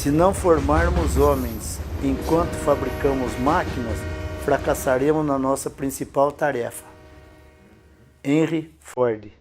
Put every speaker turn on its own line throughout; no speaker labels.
Se não formarmos homens enquanto fabricamos máquinas, fracassaremos na nossa principal tarefa. Henry Ford.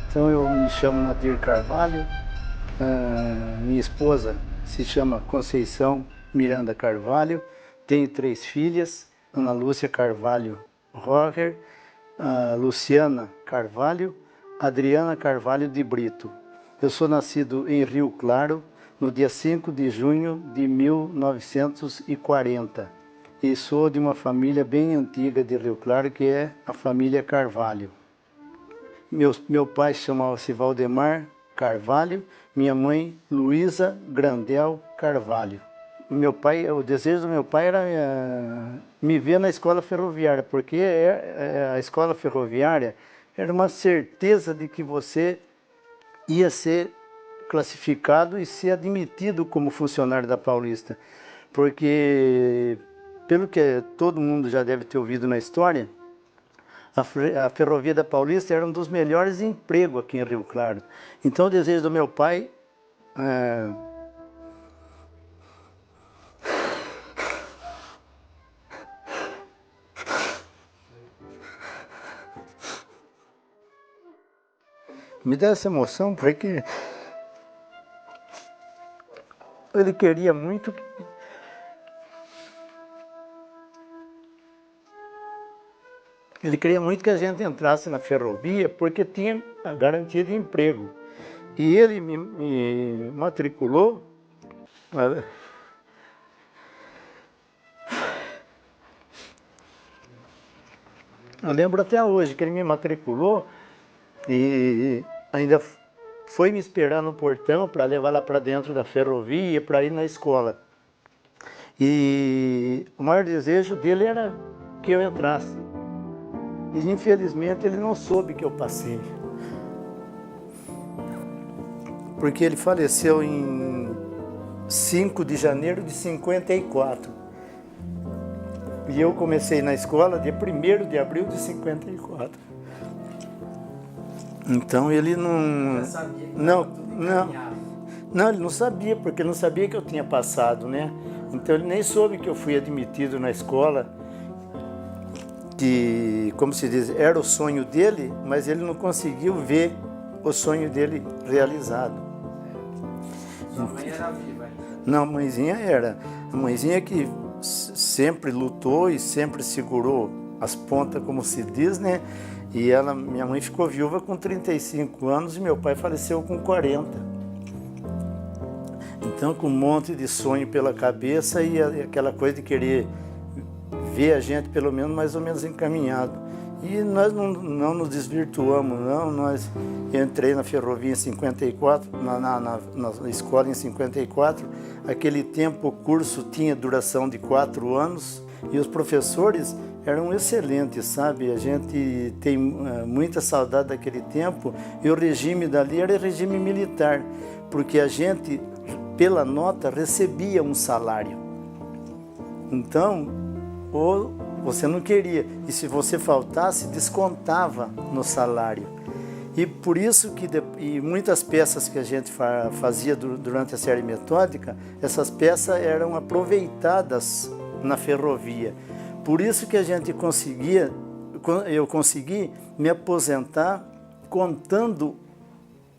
Então eu me chamo Nadir Carvalho, minha esposa se chama Conceição Miranda Carvalho, tenho 3 filhas, Ana Lúcia Carvalho Roger, Luciana Carvalho, Adriana Carvalho de Brito. Eu sou nascido em Rio Claro no dia 5 de junho de 1940 e sou de uma família bem antiga de Rio Claro, que é a família Carvalho. Meu pai chamava-se Valdemar Carvalho, minha mãe Luísa Grandel Carvalho. O desejo do meu pai era me ver na escola ferroviária, porque a escola ferroviária era uma certeza de que você ia ser classificado e ser admitido como funcionário da Paulista. Porque, pelo que todo mundo já deve ter ouvido na história, a Ferrovia da Paulista era um dos melhores empregos aqui em Rio Claro. Então o desejo do meu pai me dá essa emoção, porque ele queria muito que a gente entrasse na ferrovia, porque tinha a garantia de emprego. E ele me matriculou. Eu lembro até hoje que ele me matriculou e ainda foi me esperar no portão para levar lá para dentro da ferrovia, para ir na escola. E o maior desejo dele era que eu entrasse. E infelizmente ele não soube que eu passei. Porque ele faleceu em 5 de janeiro de 54. E eu comecei na escola dia 1º de abril de 54. Então ele não... Não, ele não sabia, porque ele não sabia que eu tinha passado, né? Então ele nem soube que eu fui admitido na escola, que, como se diz, era o sonho dele, mas ele não conseguiu ver o sonho dele realizado.
Sua mãe era viva?
Não, a mãezinha era. A mãezinha que sempre lutou e sempre segurou as pontas, como se diz, né? E minha mãe ficou viúva com 35 anos e meu pai faleceu com 40. Então, com um monte de sonho pela cabeça e aquela coisa de querer ver a gente pelo menos mais ou menos encaminhado. E nós não nos desvirtuamos, não. Eu entrei na ferrovia em 54, na escola em 54. Aquele tempo o curso tinha duração de 4 anos e os professores eram excelentes, sabe? A gente tem muita saudade daquele tempo e o regime dali era regime militar, porque a gente, pela nota, recebia um salário. Então, ou você não queria, e se você faltasse, descontava no salário. E por isso que muitas peças que a gente fazia durante a série metódica, essas peças eram aproveitadas na ferrovia. Por isso que eu consegui me aposentar contando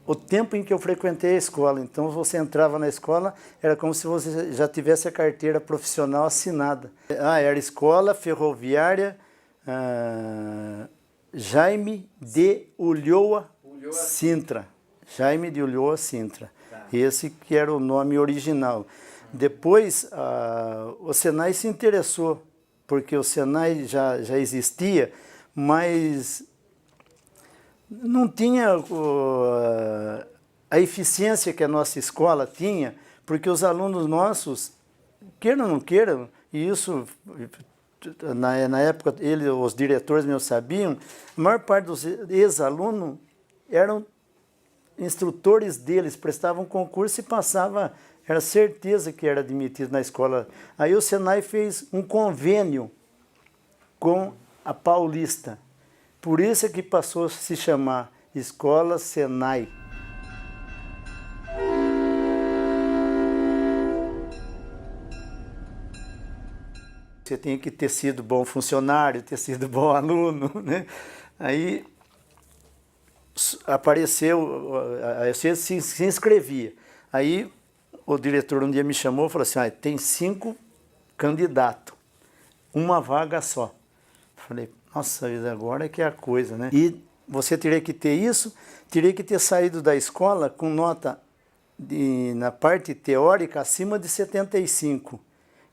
o tempo em que eu frequentei a escola. Então você entrava na escola, era como se você já tivesse a carteira profissional assinada. Era Escola Ferroviária Jaime de Ulloa Sintra. Jaime de Ulloa Sintra. Esse que era o nome original. Depois o Senai se interessou, porque o Senai já existia, mas não tinha a eficiência que a nossa escola tinha porque os alunos nossos, queiram ou não queiram, e isso, na época, os diretores meus sabiam, a maior parte dos ex-alunos eram instrutores deles, prestavam concurso e passava, era certeza que era admitido na escola. Aí o Senai fez um convênio com a Paulista, por isso é que passou a se chamar Escola Senai. Você tem que ter sido bom funcionário, ter sido bom aluno, né? Aí apareceu, você se inscrevia. Aí o diretor um dia me chamou e falou assim, tem 5 candidatos, uma vaga só. Falei, nossa, agora é que é a coisa, né? E você teria que ter isso, teria que ter saído da escola com nota na parte teórica acima de 75.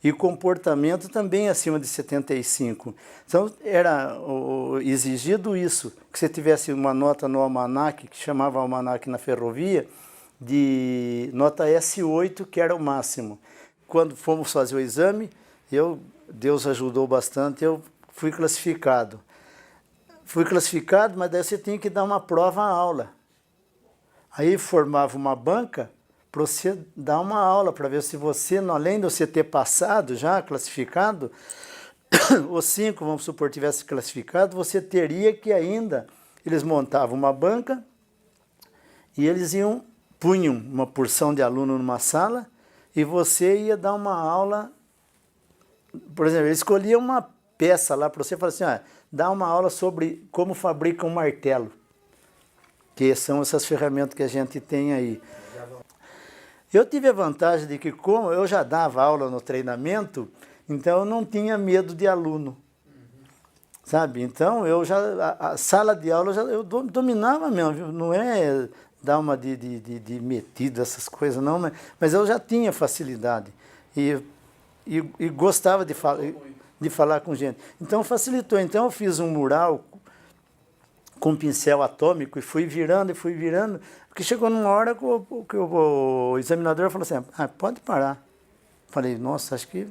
E comportamento também acima de 75. Então, era exigido isso, que você tivesse uma nota no almanaque, que chamava almanaque na ferrovia, de nota S8, que era o máximo. Quando fomos fazer o exame, Deus ajudou bastante, eu fui classificado. Fui classificado, mas daí você tinha que dar uma prova-aula. Aí formava uma banca, para você dar uma aula, para ver se você, além de você ter passado já, classificado, os 5, vamos supor, tivesse classificado, você teria que ainda, eles montavam uma banca e eles punham uma porção de aluno numa sala e você ia dar uma aula, por exemplo, eles escolhiam uma peça lá para você, falar assim, dá uma aula sobre como fabrica um martelo, que são essas ferramentas que a gente tem aí. Eu tive a vantagem de que, como eu já dava aula no treinamento, então eu não tinha medo de aluno, sabe? Então, a sala de aula eu dominava mesmo, não é dar uma de metido, essas coisas não, mas eu já tinha facilidade e gostava de falar com gente. Então, facilitou. Então, eu fiz um mural com pincel atômico e fui virando, porque chegou numa hora que o examinador falou assim, pode parar. Falei, nossa, acho que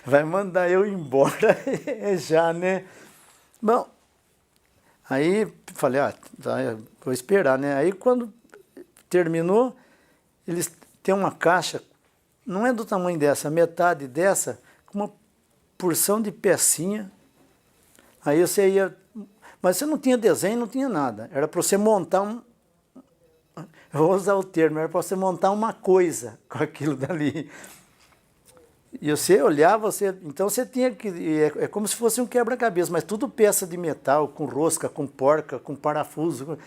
vai mandar eu embora já, né? Bom, aí falei, vou esperar, né? Aí quando terminou, eles têm uma caixa, não é do tamanho dessa, metade dessa, com uma porção de pecinha. Aí você ia, mas você não tinha desenho, não tinha nada. Era para você montar eu vou usar o termo, era para você montar uma coisa com aquilo dali. E você olhava, então você tinha que, é como se fosse um quebra-cabeça, mas tudo peça de metal, com rosca, com porca, com parafuso,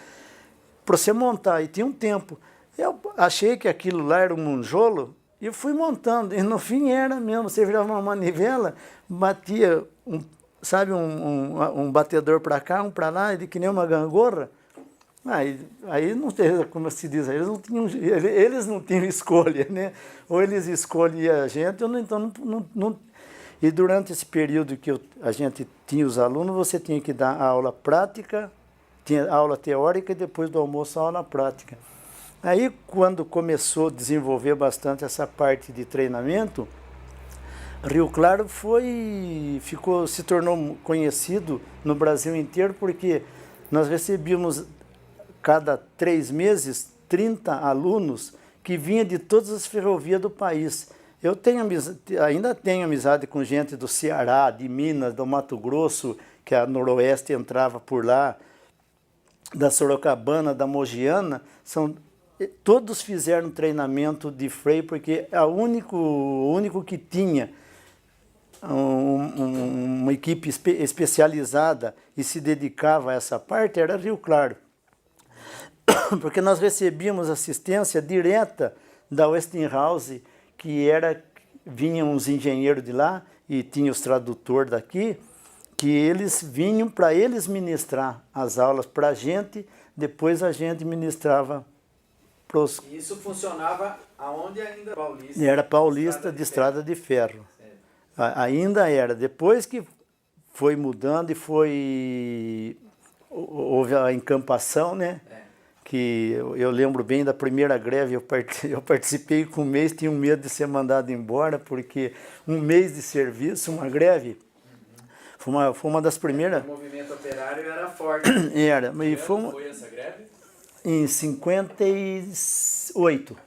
para você montar, e tinha um tempo. Eu achei que aquilo lá era um monjolo, e eu fui montando, e no fim era mesmo, você virava uma manivela, batia um batedor para cá, um para lá, que nem uma gangorra. Aí não tem, como se diz, eles não tinham escolha, né? Ou eles escolhiam a gente, ou então não. E durante esse período que a gente tinha os alunos, você tinha que dar aula prática, tinha aula teórica e depois do almoço a aula prática. Aí quando começou a desenvolver bastante essa parte de treinamento, Rio Claro se tornou conhecido no Brasil inteiro, porque nós recebíamos cada 3 meses 30 alunos que vinham de todas as ferrovias do país. Eu ainda tenho amizade com gente do Ceará, de Minas, do Mato Grosso, que a Noroeste entrava por lá, da Sorocabana, da Mogiana, todos fizeram treinamento de freio, porque o único que tinha uma equipe especializada e se dedicava a essa parte era Rio Claro. Porque nós recebíamos assistência direta da Westinghouse, vinham uns engenheiros de lá e tinha os tradutores daqui, que eles vinham para eles ministrar as aulas para a gente, depois a gente ministrava para os...
E isso funcionava aonde ainda? Paulista?
Era Paulista de Estrada de Ferro. Ainda era. Depois que foi mudando e houve a encampação, né? que eu lembro bem da primeira greve, eu participei com um mês, tinha um medo de ser mandado embora, porque um mês de serviço, uma greve, foi uma das primeiras...
O movimento operário era forte.
Era. E
Foi essa greve?
Em 58.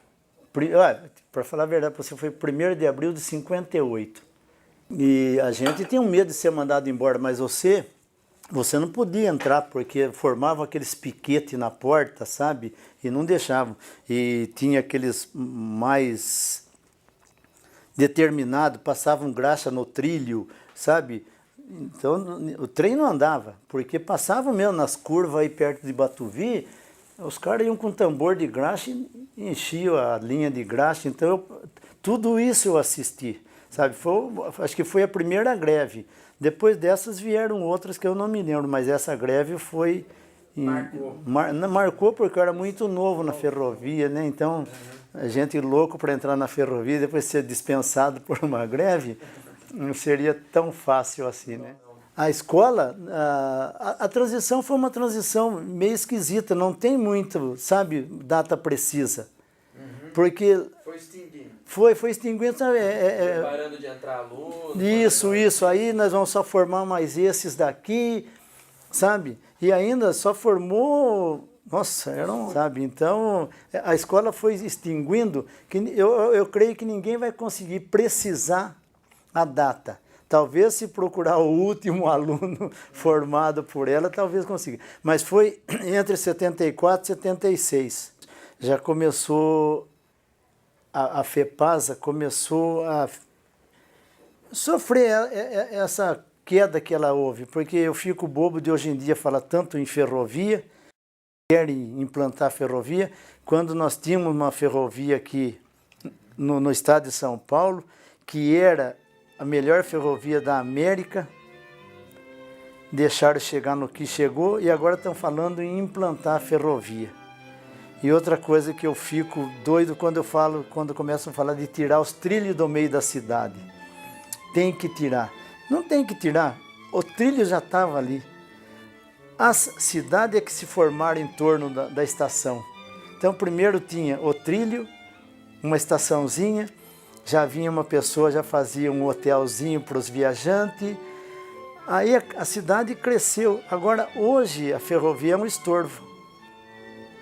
Para falar a verdade, você foi 1º de abril de 58. E a gente tinha um medo de ser mandado embora, mas você não podia entrar, porque formavam aqueles piquetes na porta, sabe? E não deixavam. E tinha aqueles mais determinados, passavam graxa no trilho, sabe? Então o trem não andava, porque passavam mesmo nas curvas aí perto de Batuvi, os caras iam com tambor de graxa e enchiam a linha de graxa. Então tudo isso eu assisti, sabe? Acho que foi a primeira greve. Depois dessas vieram outras que eu não me lembro, mas essa greve foi... Marcou porque eu era muito novo na ferrovia, né? Então, a gente louco para entrar na ferrovia, depois ser dispensado por uma greve, não seria tão fácil assim, né? A escola, a transição foi uma transição meio esquisita, não tem muito, sabe, data precisa. Porque...
Foi extinguindo.
Foi extinguindo.
Parando de entrar alunos.
Isso. Aí nós vamos só formar mais esses daqui, sabe? E ainda só formou... Nossa, sabe? Então, a escola foi extinguindo, que eu creio que ninguém vai conseguir precisar a data. Talvez se procurar o último aluno formado por ela, talvez consiga. Mas foi entre 74 e 76. Já começou, a FEPASA começou a sofrer essa queda que ela houve, porque eu fico bobo de hoje em dia falar tanto em ferrovia, querem implantar ferrovia, quando nós tínhamos uma ferrovia aqui no estado de São Paulo, que era a melhor ferrovia da América, deixaram chegar no que chegou e agora estão falando em implantar a ferrovia. E outra coisa que eu fico doido quando começam a falar de tirar os trilhos do meio da cidade. Tem que tirar. Não tem que tirar, o trilho já estava ali. As cidades é que se formaram em torno da estação. Então primeiro tinha o trilho, uma estaçãozinha, já vinha uma pessoa, já fazia um hotelzinho para os viajantes. Aí a cidade cresceu. Agora, hoje, a ferrovia é um estorvo.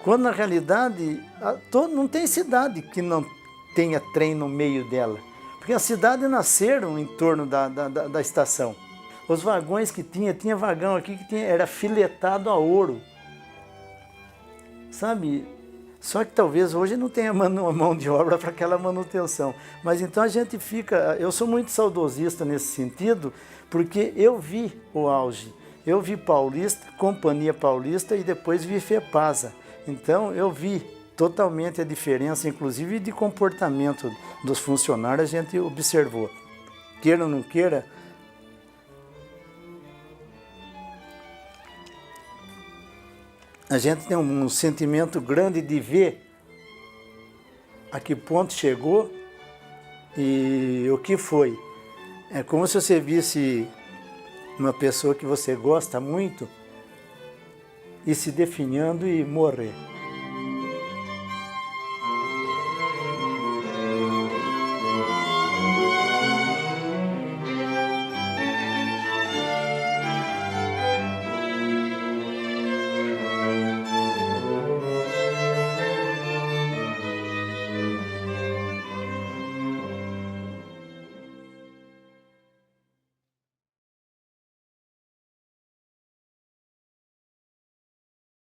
Quando, na realidade, não tem cidade que não tenha trem no meio dela. Porque as cidades nasceram em torno da estação. Os vagões que tinha vagão aqui que era filetado a ouro. Sabe? Só que talvez hoje não tenha mão de obra para aquela manutenção. Mas então a gente fica... Eu sou muito saudosista nesse sentido, porque eu vi o auge. Eu vi Paulista, Companhia Paulista e depois vi FEPASA. Então eu vi totalmente a diferença, inclusive de comportamento dos funcionários, a gente observou. Queira ou não queira, a gente tem um sentimento grande de ver a que ponto chegou e o que foi. É como se você visse uma pessoa que você gosta muito e se definhando e morrer.